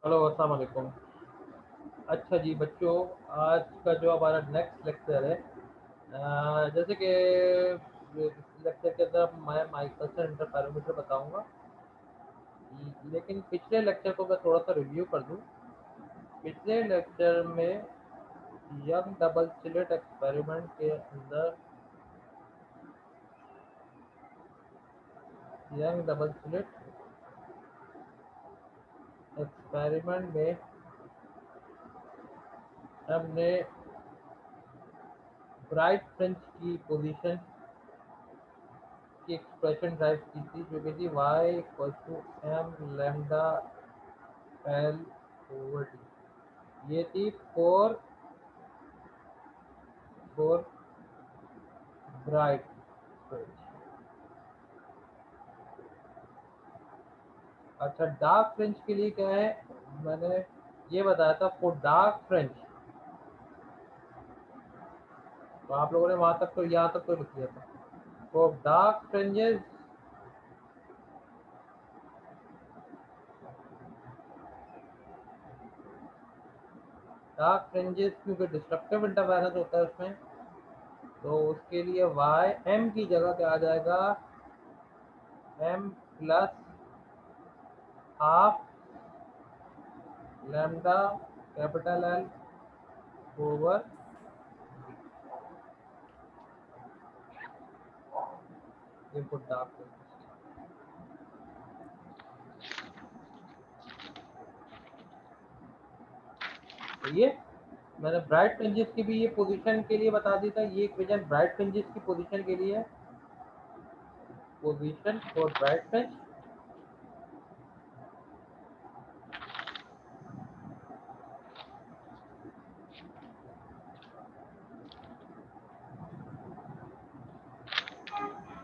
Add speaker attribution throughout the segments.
Speaker 1: Hello, अस्सलाम वालेकुम। अच्छा जी बच्चों, आज का जो हमारा नेक्स्ट लेक्चर है, जैसे कि लेक्चर के अंदर मैं माइकल इंटरफेरोमीटर बताऊंगा। लेकिन पिछले लेक्चर को मैं थोड़ा सा रिव्यू कर दूं। पिछले लेक्चर में यंग डबल स्लिट एक्सपेरिमेंट के अंदर यंग डबल स्लिट एक्सपेरिमेंट में हमने ब्राइट फ्रिंज की पोजीशन की एक्सप्रेशन ड्राइव की थी, जो कि थी y equal to m lambda L over D. ये थी फोर फोर ब्राइट फ्रिंज। अच्छा, डार्क फ्रिंज के लिए क्या है, मैंने ये बताया था फॉर डार्क फ्रिंज। तो आप लोगों ने वहां तक तो यहाँ तक तो लिख लिया था। फॉर डार्क फ्रिंजेस क्योंकि डिस्ट्रक्टिव इंटरफेरेंस होता है उसमें, तो उसके लिए वाई एम की जगह क्या आ जाएगा, m plus half lambda capital L over input dark fringe. तो ये मैंने ब्राइट फ्रिंजेस की भी ये पोजीशन के लिए बता दी था। ये इक्वेशन ब्राइट फ्रिंजेस की पोजीशन के लिए है, पोजीशन फॉर ब्राइट फ्रिंज।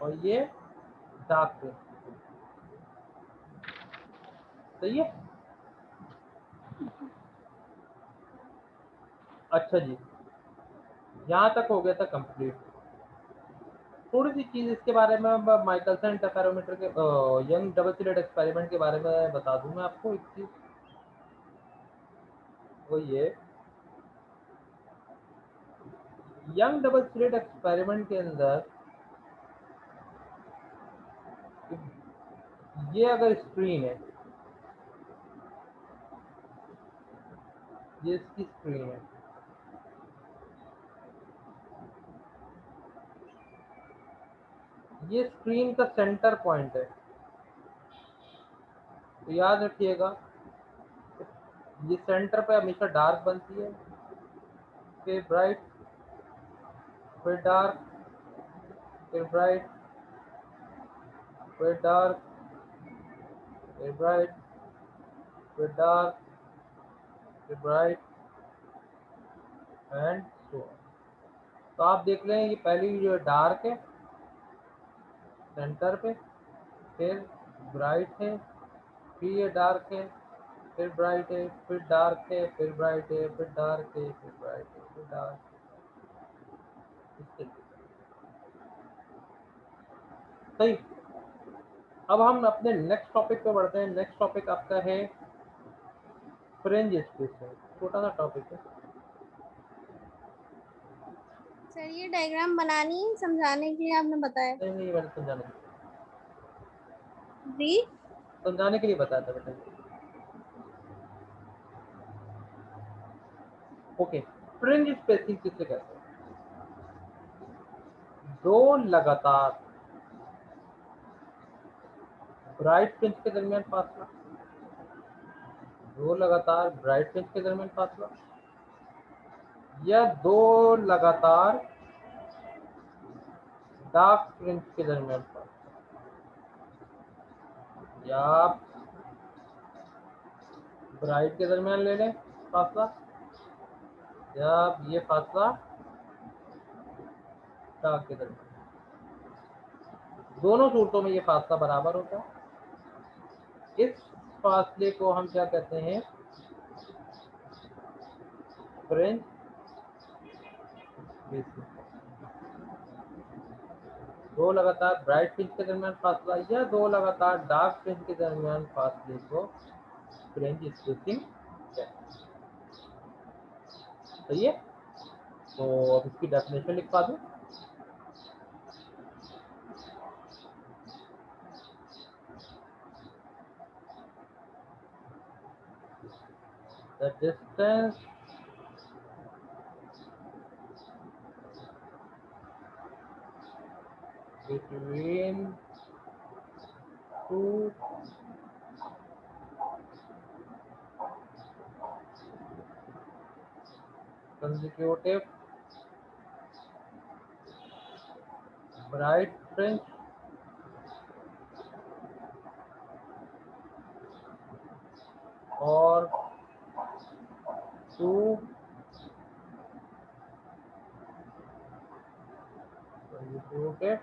Speaker 1: और ये डार्क फ्रिंज। सही है। अच्छा जी, यहाँ तक हो गया था कंप्लीट। थोड़ी सी चीज इसके बारे में माइकलसन इंटरफेरोमीटर के यंग डबल स्लिट एक्सपेरिमेंट के बारे में बता दूं मैं आपको एक चीज। वो ये यंग डबल स्लिट एक्सपेरिमेंट के अंदर ये अगर स्क्रीन है, ये इसकी स्क्रीन है, ये स्क्रीन का सेंटर पॉइंट है। तो याद रखिएगा, ये सेंटर पे हमेशा डार्क बनती है, फिर ब्राइट, फिर डार्क, फिर ब्राइट, फिर डार्क, फिर ब्राइट, फिर डार्क, फिर ब्राइट एंड सो ऑन। तो आप देख लें, ये पहली जो डार्क है सेंटर पे, फिर ब्राइट है, फिर ये डार्क है, फिर ब्राइट है, फिर डार्क है, फिर ब्राइट है, फिर डार्क है, फिर ब्राइट है, फिर डार्क है, इस तरीके से। सही। अब हम अपने नेक्स्ट टॉपिक पे बढ़ते हैं। नेक्स्ट टॉपिक आपका है फ्रिंज स्पेसिंग। छोटा सा टॉपिक है।
Speaker 2: सर ये डायग्राम बनानी है समझाने के लिए आपने बताया।
Speaker 1: नहीं नहीं, मैंने
Speaker 2: जी।
Speaker 1: समझाने के लिए बताया था बेटा। ओके, फ्रिंज स्पेसिंग किसे कहते हैं? दो लगातार ब्राइट फ्रिंज के दरमियान फासला, दो लगातार ब्राइट फ्रिंज के दरमियान फासला, या दो लगातार डार्क फ्रिंज के दरमियान फासला, या आप ब्राइट के दरमियान ले लें फासला, या आप ये फासला डार्क के दरमियान। दोनों सूरतों में ये फासला बराबर होता है। इस फासले को हम क्या कहते हैं? Fringe spacing. दो लगातार ब्राइट फ्रिंज के दरमियान फासला या दो लगातार डार्क फ्रिंज के दरमियान फासले को फ्रिंज स्पेसिंग सही है। तो अब इसकी डेफिनेशन लिखवा दूं। The distance between two consecutive bright fringe or two consecutive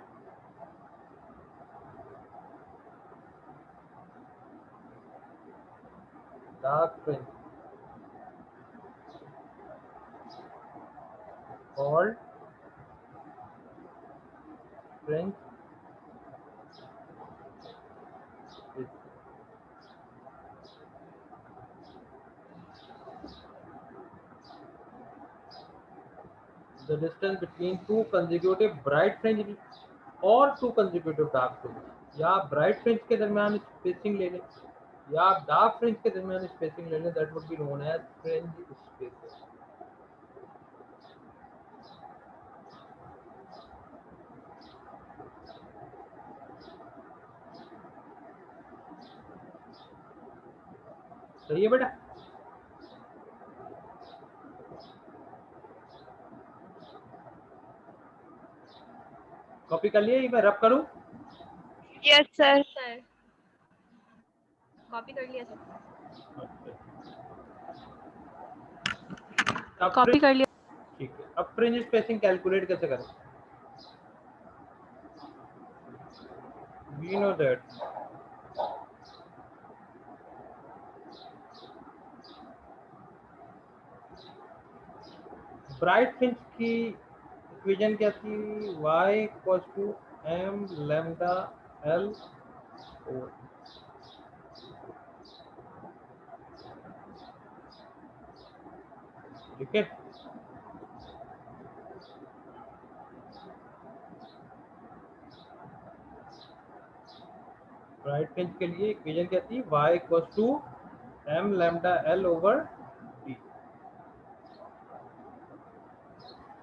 Speaker 1: dark fringe called fringe spacing. The distance between two consecutive bright fringe और टू कंसेक्यूटिव डार्क फ्रिंज, या आप ब्राइट फ्रिंज के दरमियान स्पेसिंग ले लें या आप डार्क फ्रिंज के दरमियान स्पेसिंग ले लें, that would be known as fringe spacing. सही है बेटा? कॉपी कर लिया, मैं रब करूं?
Speaker 3: Yes sir. कॉपी कर लिया सर। कॉपी कर लिया।
Speaker 1: ठीक है, अब फ्रिंज स्पेसिंग कैलकुलेट कैसे करें? We know that bright fringe की इक्वेशन क्या थी? y equals to m lambda l over, ठीक है। ब्राइट फ्रिंज के लिए इक्वेशन क्या थी? y equals to m lambda l over d।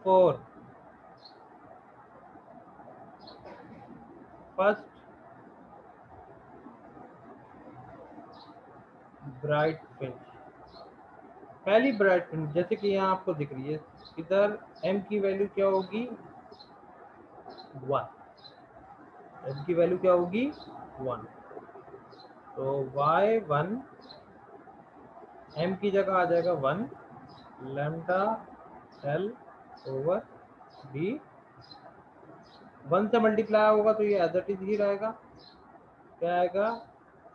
Speaker 1: For first bright fringe, पहली ब्राइट फ्रिंज जैसे कि यहाँ आपको दिख रही है, इधर m की वैल्यू क्या होगी? 1। m की वैल्यू क्या होगी? 1। तो y1 m की जगह आ जाएगा 1 लैम्डा l ओवर d। 1 से मल्टीप्लाई होगा तो ये एज इट इज ही रहेगा, क्या आएगा?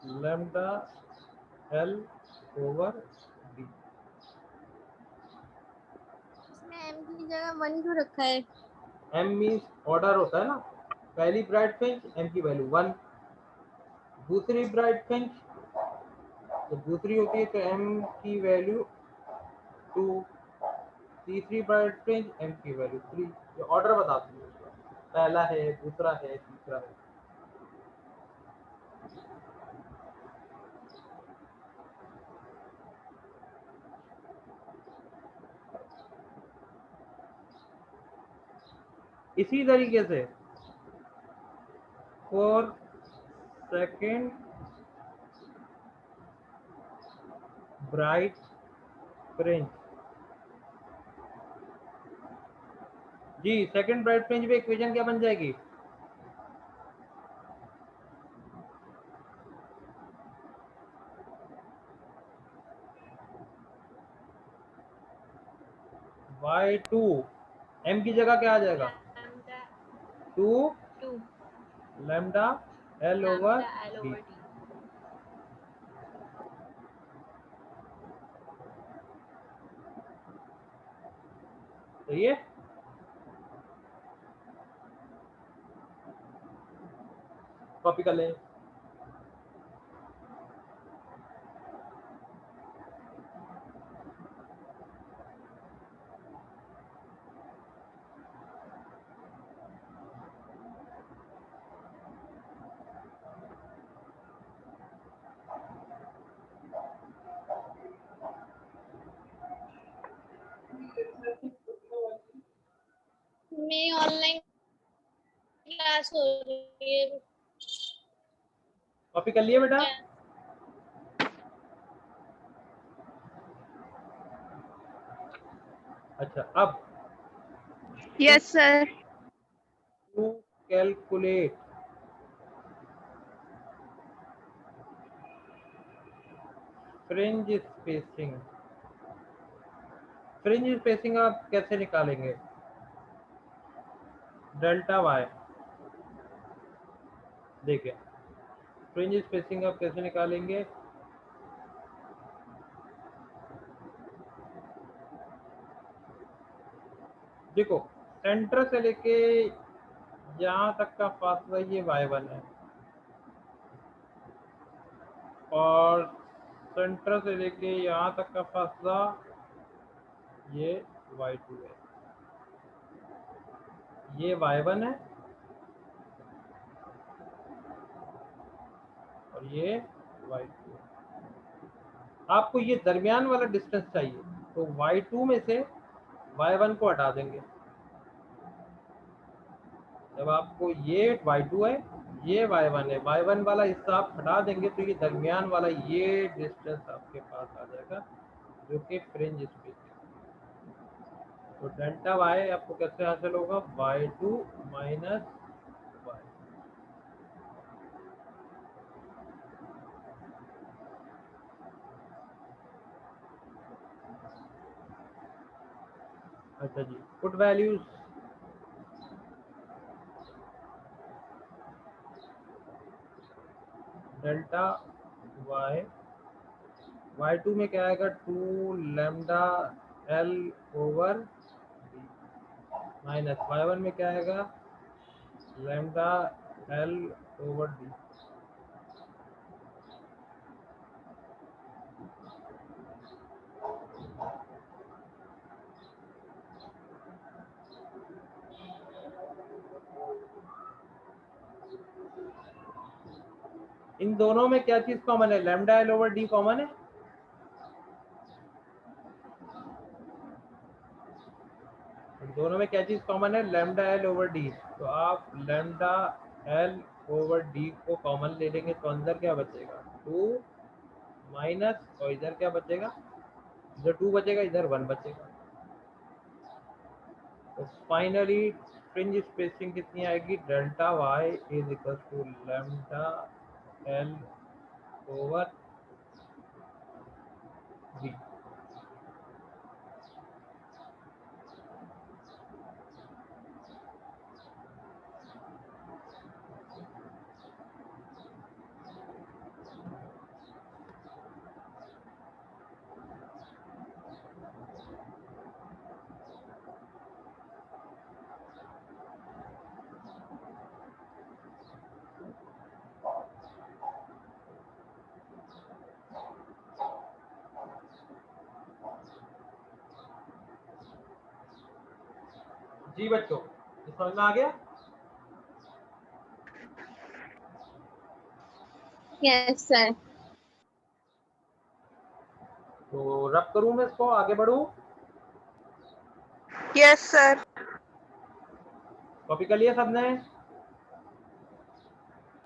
Speaker 1: Lambda l over d।
Speaker 2: इसमें m की जगह 1 क्यों रखा है?
Speaker 1: m मीन्स ऑर्डर होता है ना, पहली ब्राइट फ्रिंज m की वैल्यू 1, दूसरी ब्राइट फ्रिंज तो दूसरी होती है तो m की वैल्यू 2, तीसरी ब्राइट फ्रिंज m की वैल्यू 3। ये ऑर्डर बताती है, पहला है, दूसरा है, तीसरा है। इसी तरीके से फॉर सेकेंड ब्राइट फ्रिंज, जी सेकेंड ब्राइट फ्रिंज में इक्वेशन क्या बन जाएगी? y2 m की जगह क्या आ जाएगा? 2 लैम्डा l ओवर d। सही है? कॉपी कर लें।
Speaker 2: क्लास हो रही है।
Speaker 1: कॉपी कर लिए बेटा? अच्छा, अब
Speaker 3: yes sir.
Speaker 1: To calculate fringe spacing, fringe spacing आप कैसे निकालेंगे? डेल्टा वाई, देखिए फ्रिंज स्पेसिंग आप कैसे निकालेंगे? देखो सेंटर से लेके यहाँ तक का फासला ये y1 है और सेंटर से लेके यहाँ तक का फासला ये y2 है, ये y1 है और ये y2 है। आपको ये दरमियान वाला डिस्टेंस चाहिए तो y2 में से y1 को हटा देंगे। जब आपको ये y2 है, ये y1 है, y1 वाला हिस्सा आप हटा देंगे तो ये दरमियान वाला ये डिस्टेंस आपके पास आ जाएगा जो कि फ्रिंज स्पेसिंग। तो डेल्टा वाई आपको कैसे हासिल होगा? y2 minus y। अच्छा जी, put values delta Y, y2 में क्या आएगा? 2 lambda l over d minus y1 में क्या आएगा? Lambda l over d। इन दोनों में क्या चीज कॉमन है? Lambda l over d common है। इन दोनों में क्या चीज कॉमन है? Lambda l over d। तो आप लैम्डा l ओवर d को कॉमन ले लेंगे तो अंदर क्या बचेगा? 2 माइनस और इधर क्या बचेगा? इधर 2 बचेगा, इधर 1 बचेगा। तो फाइनली फ्रिंज स्पेसिंग कितनी आएगी? Delta y is equal to lambda l over d। जी बच्चों, ये समझ में आ गया?
Speaker 2: Yes sir.
Speaker 1: तो रब करूं मैं इसको, आगे बढ़ूं?
Speaker 3: Yes sir.
Speaker 1: कॉपी कर लिया सबने?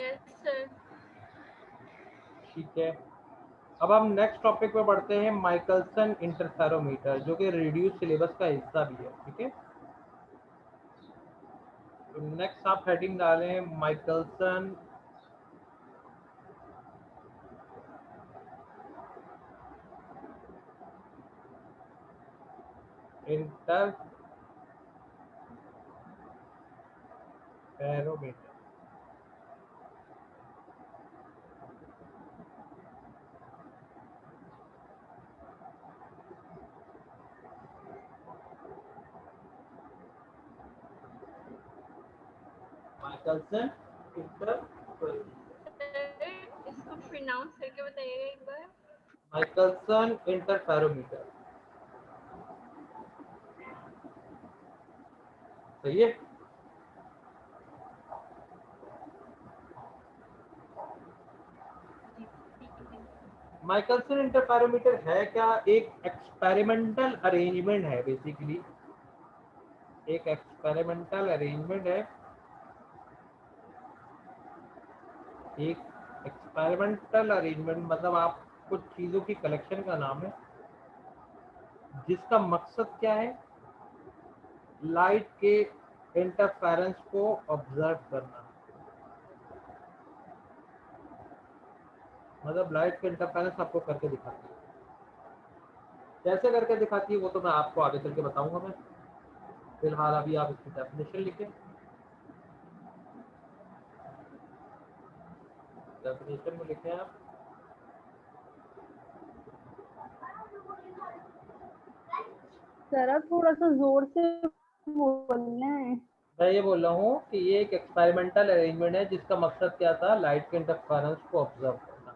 Speaker 3: Yes sir.
Speaker 1: ठीक है, अब हम नेक्स्ट टॉपिक पे बढ़ते हैं, माइकलसन इंटरफेरोमीटर, जो कि रिड्यूस सिलेबस का हिस्सा भी है। ठीक है, तो नेक्स्ट आप हेडिंग डालें माइकलसन इंटरफेरोमीटर। माइकलसन इंटरफेरोमीटर,
Speaker 3: इसको प्रोनाउंस करके बताइएगा एक बार।
Speaker 1: माइकलसन इंटरफेरोमीटर, सही है? माइकलसन इंटरफेरोमीटर है क्या? एक एक्सपेरिमेंटल अरेंजमेंट है, बेसिकली एक एक्सपेरिमेंटल अरेंजमेंट है एक एक्सपेरिमेंटल अरेंजमेंट मतलब आप कुछ चीज़ों की कलेक्शन का नाम है जिसका मकसद क्या है, लाइट के इंटरफेरेंस को ऑब्जर्व करना। मतलब लाइट के इंटरफेरेंस आपको करके दिखाती है, कैसे करके दिखाती है वो तो मैं आपको आगे चल के बताऊंगा। मैं फिलहाल अभी आप इसकी डेफिनेशन लिखें। डेफिनेशन में लिखें आप,
Speaker 2: जरा थोड़ा सा जोर से बोलना है।
Speaker 1: मैं ये बोल रहा हूँ कि ये एक एक्सपेरिमेंटल अरेंजमेंट है जिसका मकसद क्या था, लाइट के इंटरफेरेंस को ऑब्जर्व करना।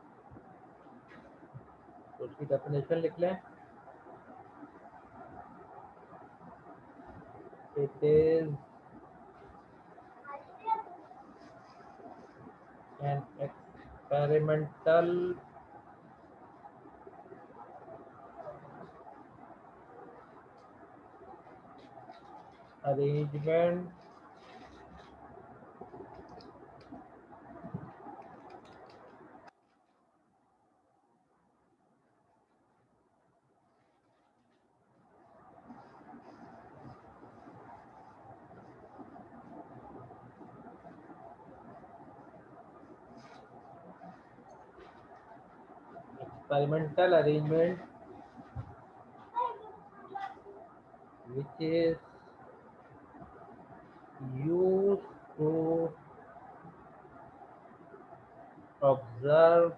Speaker 1: तो उसकी डेफिनेशन लिख लें। It is an experimental arrangement experimental arrangement which is used to observe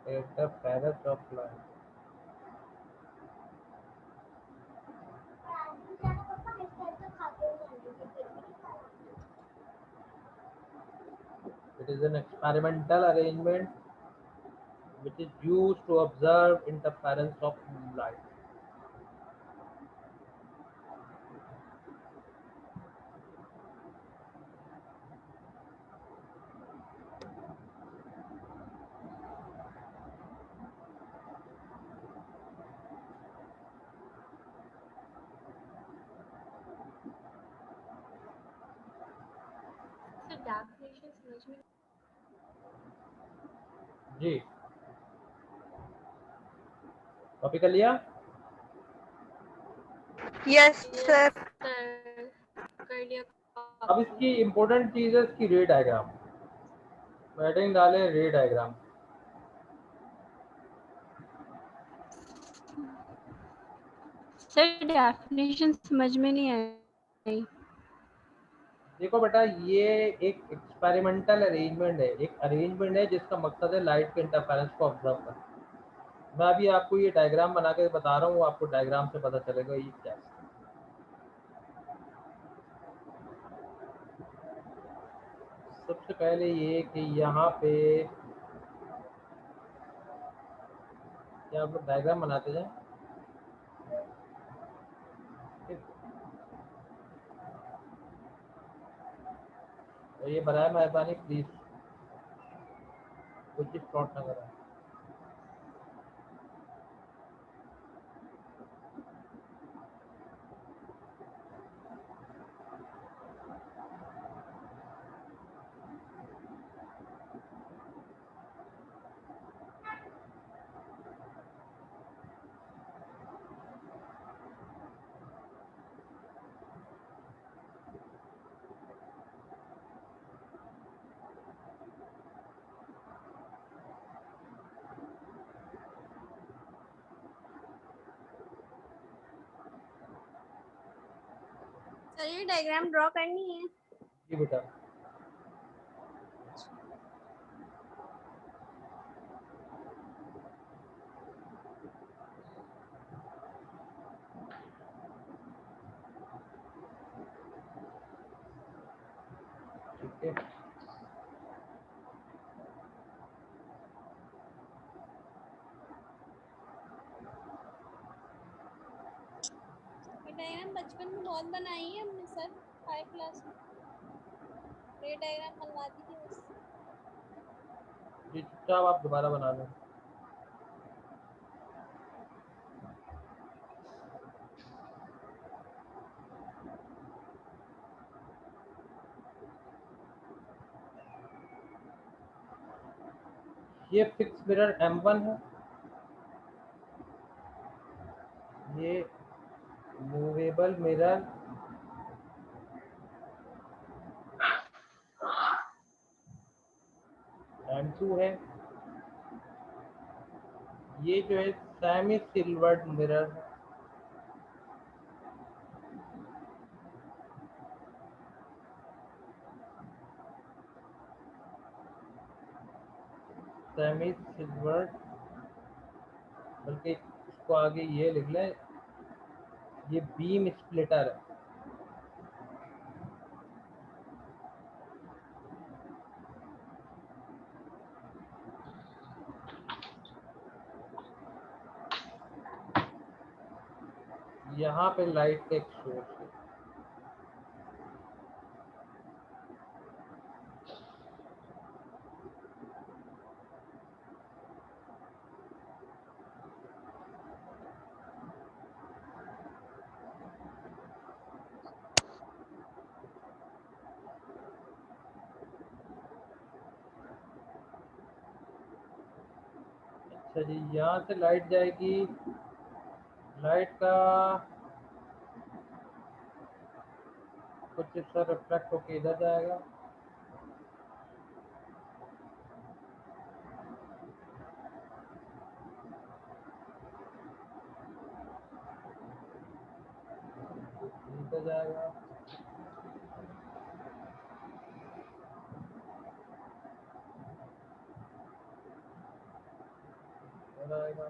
Speaker 1: interference of light. It is an experimental arrangement which is used to observe interference of light.
Speaker 3: Sir definition समझ में
Speaker 1: जी, copy कर लिया?
Speaker 3: Yes sir कर लिया।
Speaker 1: अब इसकी important चीज है इसकी रे डायग्राम। हेडिंग डालें रे डायग्राम।
Speaker 3: सर डेफिनेशन समझ में नहीं आई।
Speaker 1: देखो बेटा, ये एक एक्सपेरिमेंटल अरेंजमेंट है, एक अरेंजमेंट है जिसका मकसद है लाइट के इंटरफेरेंस को ऑब्जर्व करना। मैं अभी आपको ये डायग्राम बना के बता रहा हूँ, आपको डायग्राम से पता चलेगा ये क्या है। सबसे पहले ये कि यहाँ पे क्या आप लोग डायग्राम बनाते जाएं। और ये बनाए मेहरबानी प्लीज, कुछ चीज फ्रॉड ना करें।
Speaker 2: सर ये डायग्राम ड्रॉ करनी है।
Speaker 1: जी बेटा, ठीक है।
Speaker 2: ये डायग्राम बचपन में बहुत बनाई है हमने सर, 5 क्लास में। ये डायग्राम बनवा दी थी बस।
Speaker 1: जी चुपचाप आप दोबारा बना लें। ये फिक्स मिरर M1 है, ये मूवेबल मिरर M2 है, ये जो है सेमी सिल्वर्ड मिरर है, सेमी सिल्वर्ड, बल्कि इसको आगे ये लिख लें, ये बीम स्प्लिटर है। यहाँ पे लाइट का एक सोर्स है। अच्छा जी, यहाँ से लाइट जाएगी, लाइट का कुछ हिस्सा रिफ्लेक्ट होके इधर जाएगा, इधर जाएगा, इधर आएगा,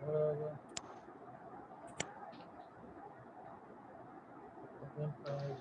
Speaker 1: इधर आएगा, सेकंड साइड,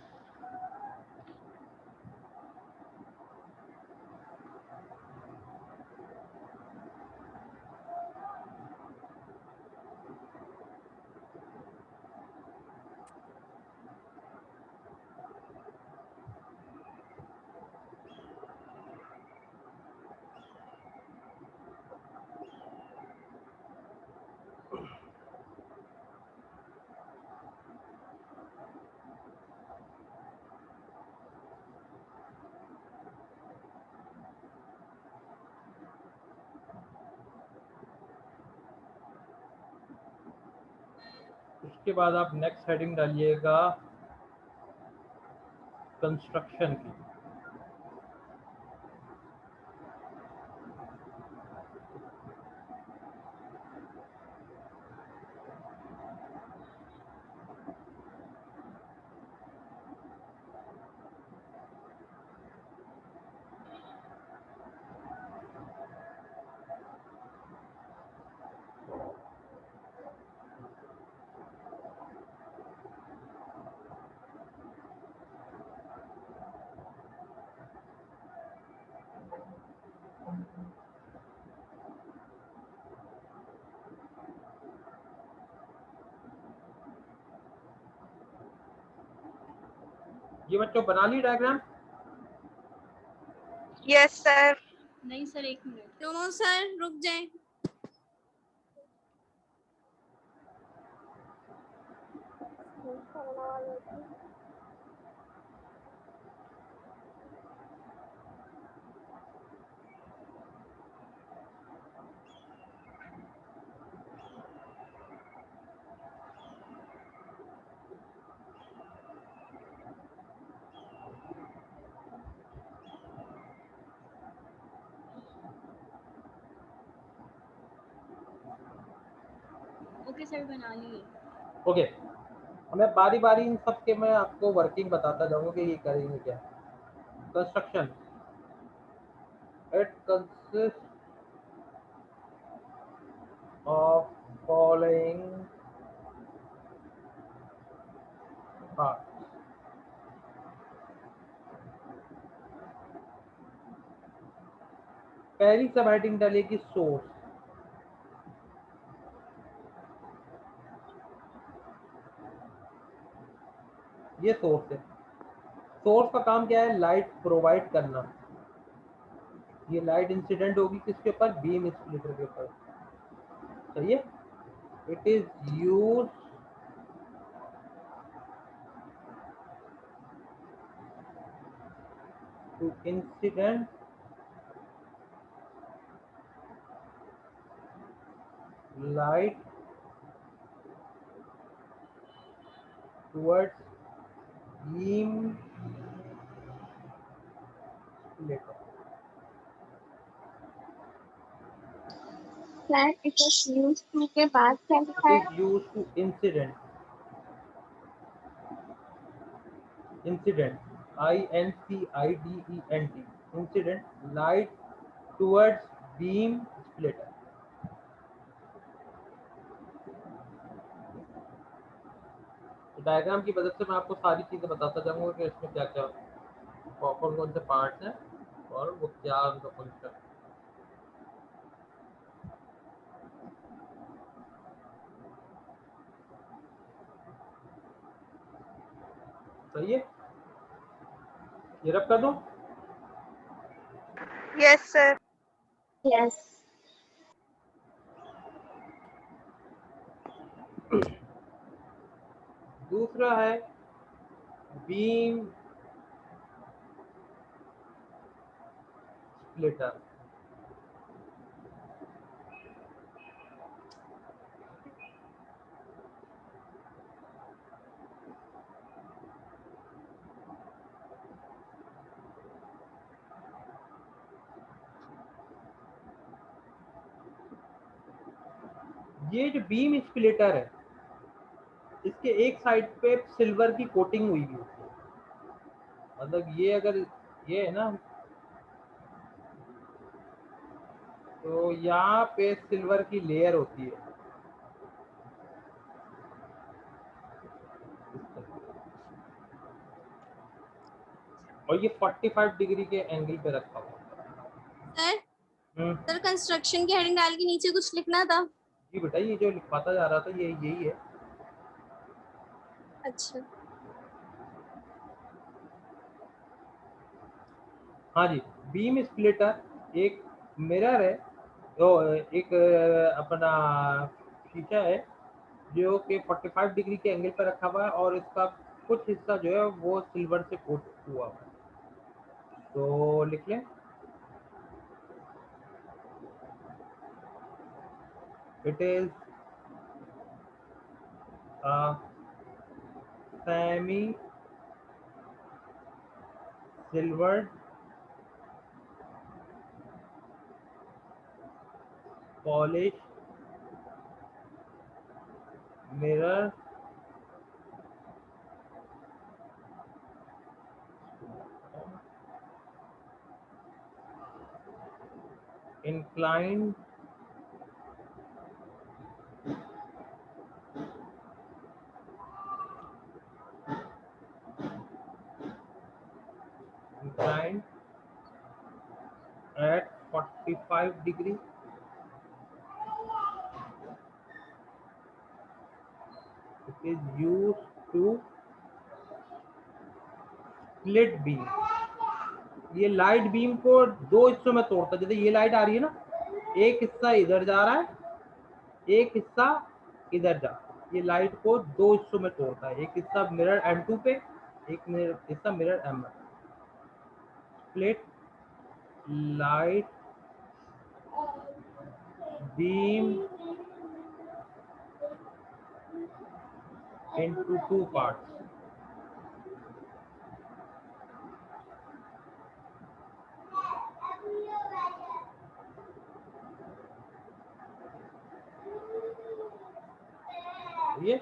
Speaker 1: उसके बाद आप नेक्स्ट हेडिंग डालिएगा कंस्ट्रक्शन की। ये बच्चों बना ली डायग्राम?
Speaker 3: Yes sir.
Speaker 4: नहीं सर, 1 मिनट।
Speaker 2: नो सर, रुक जाए।
Speaker 4: ओके सर, बना लिए।
Speaker 1: ओके, मैं बारी बारी इन सब के मैं आपको वर्किंग बताता जाऊंगा कि ये करेंगे क्या। Construction, it consist of following part. पहली सब हेडिंग डालेगी सोर्स। ये सोर्स है। सोर्स का काम क्या है? लाइट प्रोवाइड करना। ये लाइट इंसिडेंट होगी किसके ऊपर? बीम स्प्लिटर के ऊपर। सही है। It is use to incident light towards beam splitter.
Speaker 3: Sir, it was used to के बाद क्या लिखा
Speaker 1: It
Speaker 3: है?
Speaker 1: is used to incident INCIDENT incident light towards beam splitter. Diagram की मदद से मैं आपको सारी चीजें बताता जाऊंगा कि इसमें क्या क्या कौन कौन से पार्ट्स हैं और वो क्या उनका फंक्शन है। सही है, ये रब कर दूं?
Speaker 5: Yes, sir.
Speaker 3: Yes.
Speaker 1: दूसरा है बीम स्प्लिटर। ये जो बीम स्प्लिटर है इसके एक साइड पे सिल्वर की कोटिंग हुई हुई होती है, मतलब ये अगर ये है ना तो यहाँ पे सिल्वर की लेयर होती है और ये 45 डिग्री के एंगल पे रखा हुआ है।
Speaker 2: सर कंस्ट्रक्शन की हेडिंग डाल के नीचे कुछ लिखना था।
Speaker 1: जी बेटा, ये जो लिखवाता जा रहा था ये यही है।
Speaker 2: अच्छा,
Speaker 1: हाँ जी, बीम स्प्लिटर एक मिरर है, तो एक अपना शीशा है जो कि 45 डिग्री के एंगल पर रखा हुआ है और इसका कुछ हिस्सा जो है वो सिल्वर से कोट हुआ हुआ है। तो लिख लें, it is semi silver polish mirror inclined at 45 degree it is used to split beam। ये लाइट बीम को दो हिस्सों में तोड़ता है, जैसे ये लाइट आ रही है ना, एक हिस्सा इधर जा रहा है एक हिस्सा इधर जा रहा है, ये लाइट को दो हिस्सों में तोड़ता है, एक हिस्सा मिरर M2 पे, एक हिस्सा mirror M1। Split light beam into two parts। ये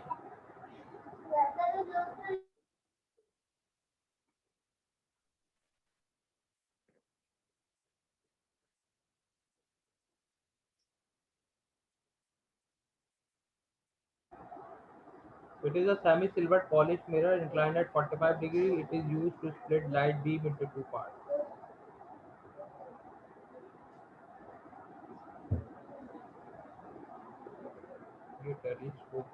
Speaker 1: it is a semi silver polished mirror inclined at 45 degree, it is used to split light beam into two parts। ये टेलीस्कोप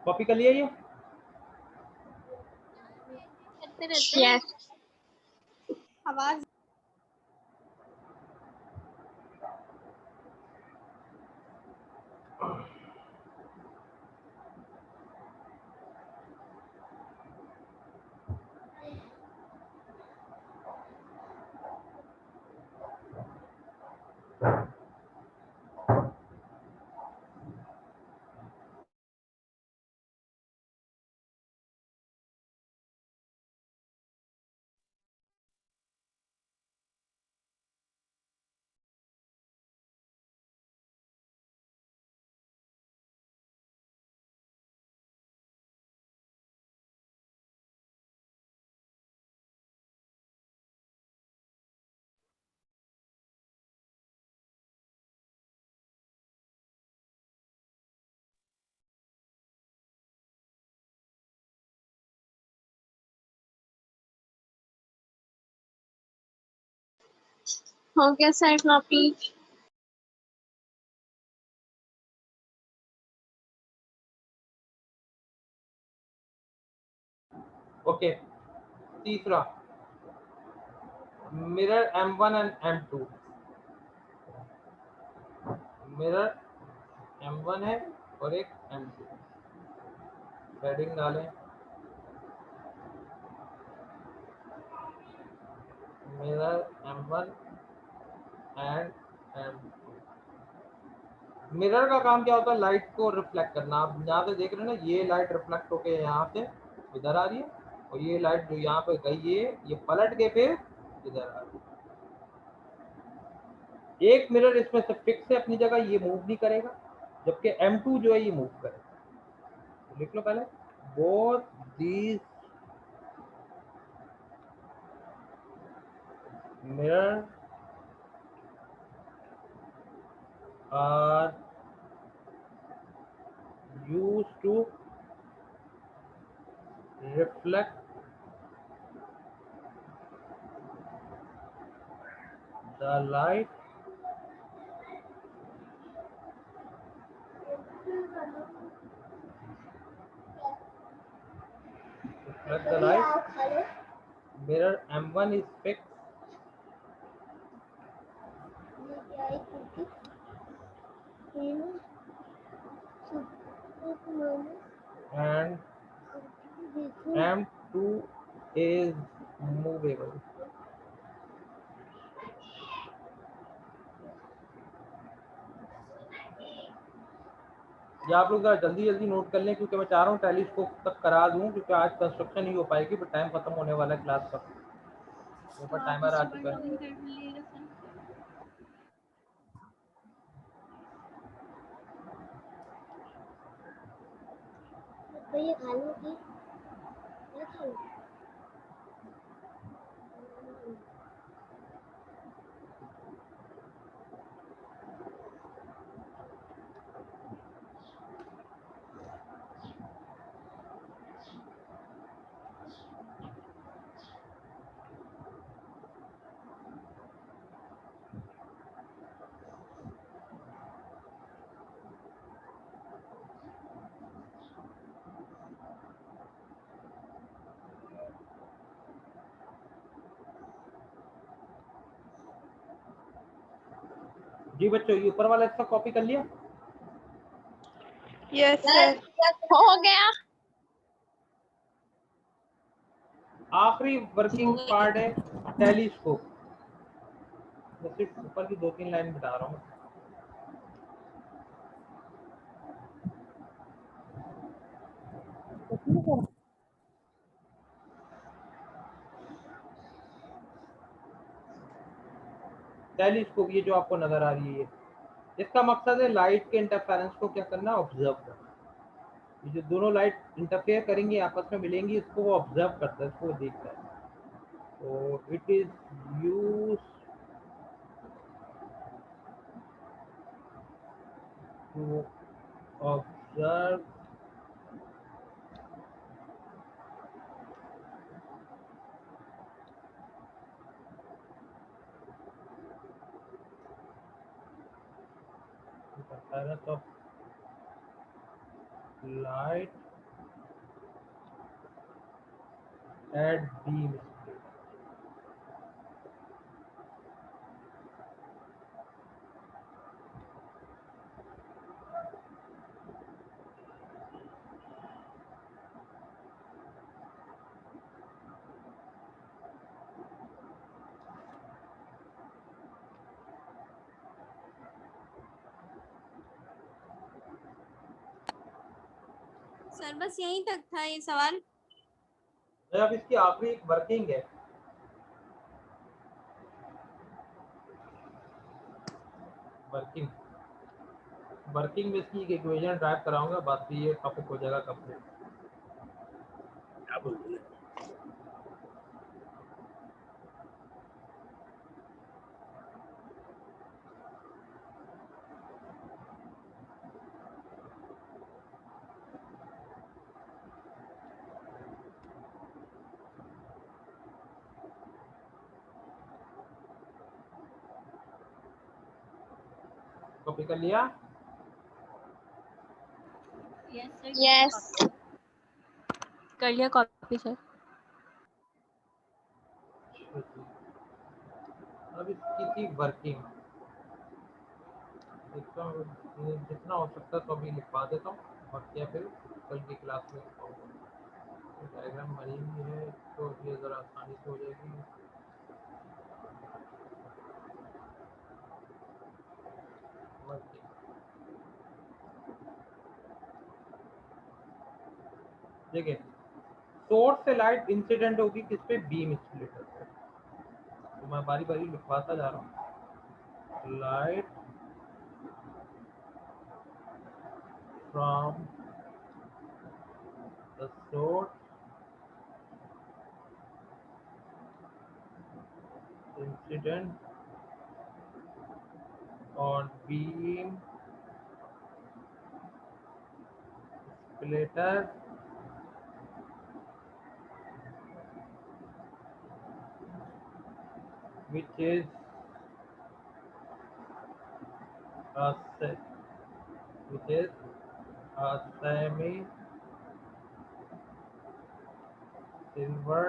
Speaker 1: कॉपी कर लिया ये?
Speaker 2: करते रहते हैं।
Speaker 3: Yes.
Speaker 2: आवाज
Speaker 3: हो गया सर कॉपी।
Speaker 1: ओके, तीसरा mirror M1 and M2। Mirror M1 है और एक M2। हेडिंग डालें mirror M1 and M2। Mirror का काम क्या होता है? लाइट को रिफ्लेक्ट करना। आप यहाँ से देख रहे हैं ना, ये लाइट रिफ्लेक्ट होके यहाँ से इधर आ रही है, और ये लाइट जो यहाँ पे गई है ये पलट के फिर इधर आ रही है। एक मिरर इसमें से फिक्स है अपनी जगह, ये मूव नहीं करेगा, जबकि M2 जो है ये मूव करेगा। तो लिख लो पहले, both these mirror are used to reflect the light mirror M1 is fixed and M2 is movable। ये आप लोग जरा जल्दी जल्दी नोट कर लें, क्योंकि मैं चाह रहा हूँ टेलीस्कोप तक करा दूँ, क्योंकि आज कंस्ट्रक्शन नहीं हो पाएगी, पर टाइम खत्म होने वाला है क्लास का। ऊपर
Speaker 4: तो आप
Speaker 1: टाइमर आ
Speaker 4: इस बार
Speaker 1: चुका है।
Speaker 4: लॉगिन कर लीजिएगा सर।
Speaker 3: तो ये खा लो कि क्या खा लो?
Speaker 1: जी बच्चों, ये ऊपर वाला इसका कॉपी कर लिया?
Speaker 3: यस सर, हो गया।
Speaker 1: आखिरी वर्किंग पार्ट है टेलीस्कोप। मैं सिर्फ ऊपर की 2-3 लाइन बता रहा हूँ। टेलीस्कोप ये जो आपको नजर आ रही है, इसका मकसद है लाइट के इंटरफेरेंस को क्या करना, ऑब्जर्व करना। ये जो दोनों लाइट इंटरफेयर करेंगी, आपस में मिलेंगी, इसको वो ऑब्जर्व करता है, इसको वो देखता है। तो it is use to observe interference of light at beam speed.
Speaker 2: Sir बस यहीं तक था ये सवाल।
Speaker 1: अब इसकी आखिरी एक वर्किंग है। वर्किंग वर्किंग में इसकी एक इक्वेशन ड्राइव कराऊंगा, बाकी ये टॉपिक हो जाएगा कंप्लीट। कॉपी कर लिया?
Speaker 4: Yes sir.
Speaker 3: यस
Speaker 4: कर लिया कॉपी सर।
Speaker 1: अब इसकी थी वर्किंग, देखता हूँ जितना हो सकता है तो अभी लिखवा देता हूँ, बाकी या फिर कल की क्लास में लिखवाऊंगा। डायग्राम बनी हुई है तो ये ज़रा आसानी से हो जाएगी। वर्किंग, देखिए सोर्स से लाइट इंसिडेंट होगी किस पे? बीम स्प्लिटर पे। तो मैं बारी बारी लिखवाता जा रहा हूँ। Light from the source incident on beam splitter which is a semi silver